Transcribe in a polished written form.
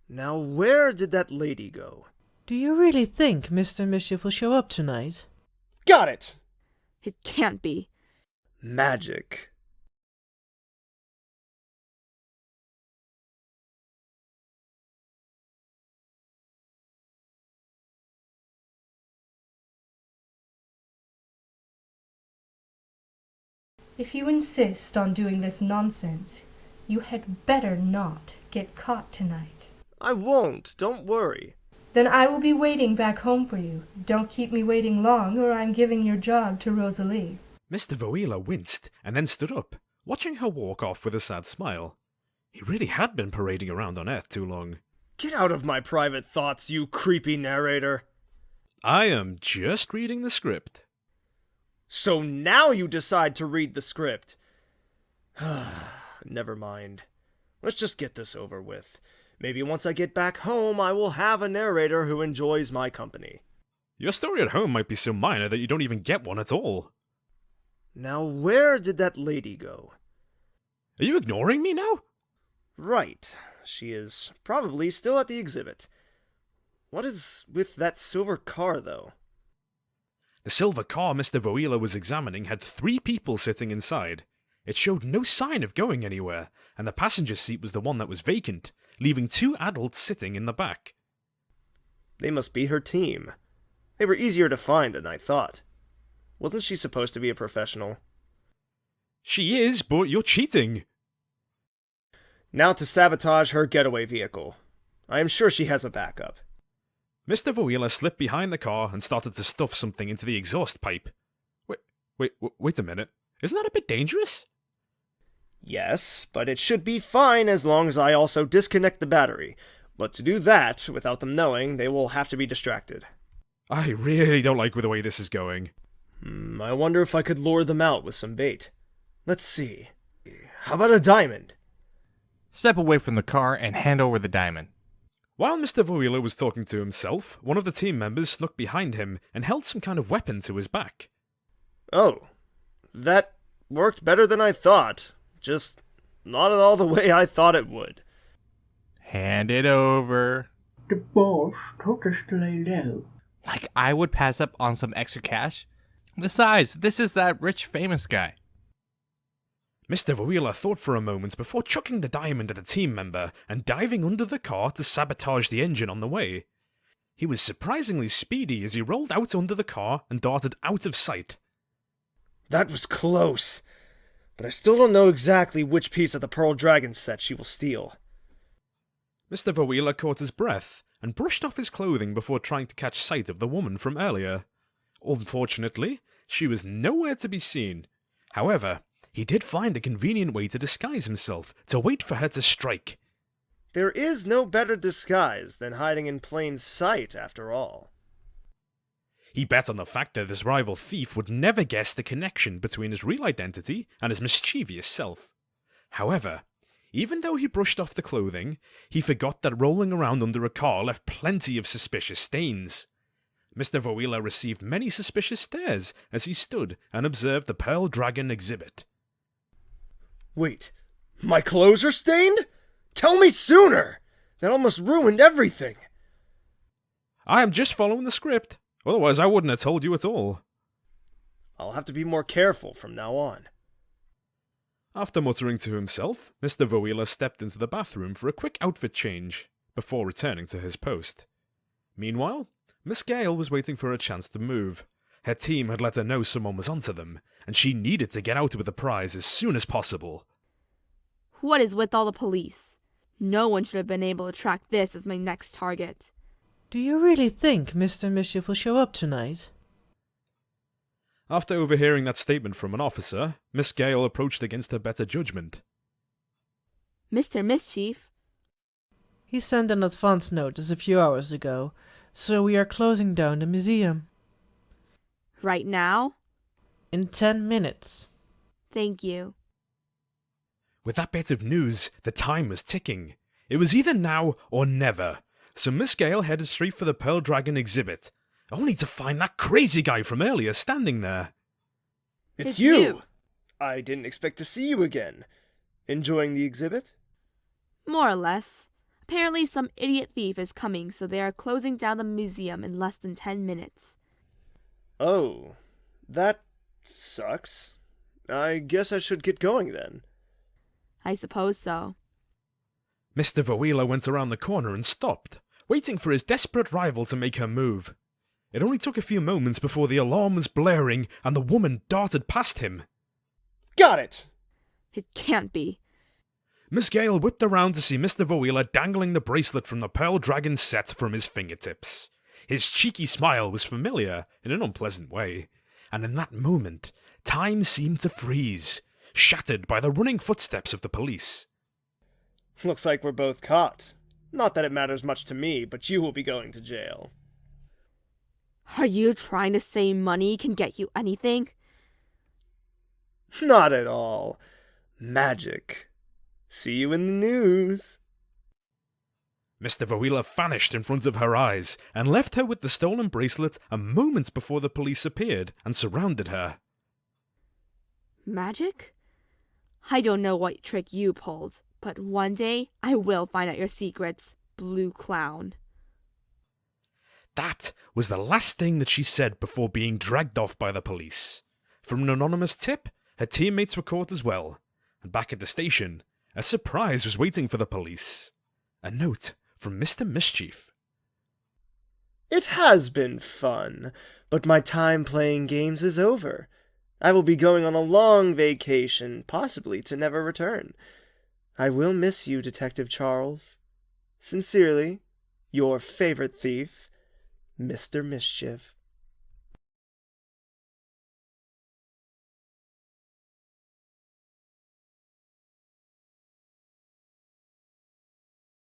Now where did that lady go? Do you really think Mr. Mischief will show up tonight? Got it! It can't be. Magic. If you insist on doing this nonsense, you had better not get caught tonight. I won't, don't worry. Then I will be waiting back home for you. Don't keep me waiting long, or I'm giving your job to Rosalie. Mr. Voila winced and then stood up, watching her walk off with a sad smile. He really had been parading around on Earth too long. Get out of my private thoughts, you creepy narrator. I am just reading the script. So now you decide to read the script. Never mind. Let's just get this over with. Maybe once I get back home, I will have a narrator who enjoys my company. Your story at home might be so minor that you don't even get one at all. Now where did that lady go? Are you ignoring me now? Right. She is probably still at the exhibit. What is with that silver car, though? The silver car Mr. Voila was examining had 3 people sitting inside. It showed no sign of going anywhere, and the passenger seat was the one that was vacant, leaving 2 adults sitting in the back. They must be her team. They were easier to find than I thought. Wasn't she supposed to be a professional? She is, but you're cheating. Now to sabotage her getaway vehicle. I am sure she has a backup. Mr. Voila slipped behind the car and started to stuff something into the exhaust pipe. Wait a minute. Isn't that a bit dangerous? Yes, but it should be fine as long as I also disconnect the battery. But to do that, without them knowing, they will have to be distracted. I really don't like the way this is going. I wonder if I could lure them out with some bait. Let's see. How about a diamond? Step away from the car and hand over the diamond. While Mr. Voila was talking to himself, one of the team members snuck behind him and held some kind of weapon to his back. Oh, that worked better than I thought. Just not at all the way I thought it would. Hand it over. The boss told us to lay low. Like I would pass up on some extra cash? Besides, this is that rich famous guy. Mr. Voila thought for a moment before chucking the diamond at a team member and diving under the car to sabotage the engine on the way. He was surprisingly speedy as he rolled out under the car and darted out of sight. That was close, but I still don't know exactly which piece of the Pearl Dragon set she will steal. Mr. Voila caught his breath and brushed off his clothing before trying to catch sight of the woman from earlier. Unfortunately, she was nowhere to be seen. However, he did find a convenient way to disguise himself, to wait for her to strike. There is no better disguise than hiding in plain sight, after all. He bet on the fact that his rival thief would never guess the connection between his real identity and his mischievous self. However, even though he brushed off the clothing, he forgot that rolling around under a car left plenty of suspicious stains. Mr. Voila received many suspicious stares as he stood and observed the Pearl Dragon exhibit. Wait, my clothes are stained? Tell me sooner! That almost ruined everything. I am just following the script. Otherwise I wouldn't have told you at all. I'll have to be more careful from now on. After muttering to himself, Mr. Voila stepped into the bathroom for a quick outfit change, before returning to his post. Meanwhile, Miss Gael was waiting for a chance to move. Her team had let her know someone was onto them, and she needed to get out with the prize as soon as possible. What is with all the police? No one should have been able to track this as my next target. Do you really think Mr. Mischief will show up tonight? After overhearing that statement from an officer, Miss Gael approached against her better judgment. Mr. Mischief? He sent an advance notice a few hours ago, so we are closing down the museum. Right now? In 10 minutes. Thank you. With that bit of news, the time was ticking. It was either now or never, so Miss Gael headed straight for the Pearl Dragon exhibit, only to find that crazy guy from earlier standing there. It's you! I didn't expect to see you again. Enjoying the exhibit? More or less. Apparently some idiot thief is coming, so they are closing down the museum in less than 10 minutes. Oh, that sucks. I guess I should get going then. I suppose so. Mr. Voila went around the corner and stopped, waiting for his desperate rival to make her move. It only took a few moments before the alarm was blaring and the woman darted past him. Got it! It can't be. Miss Gale whipped around to see Mr. Voila dangling the bracelet from the Pearl Dragon set from his fingertips. His cheeky smile was familiar in an unpleasant way, and in that moment, time seemed to freeze, shattered by the running footsteps of the police. Looks like we're both caught. Not that it matters much to me, but you will be going to jail. Are you trying to say money can get you anything? Not at all. Magic. See you in the news. Mr. Voila vanished in front of her eyes and left her with the stolen bracelet a moment before the police appeared and surrounded her. Magic? I don't know what trick you pulled, but one day I will find out your secrets, blue clown. That was the last thing that she said before being dragged off by the police. From an anonymous tip, her teammates were caught as well, and back at the station, a surprise was waiting for the police. A note from Mr. Mischief. It has been fun, but my time playing games is over. I will be going on a long vacation, possibly to never return. I will miss you, Detective Charles. Sincerely, your favorite thief, Mr. Mischief.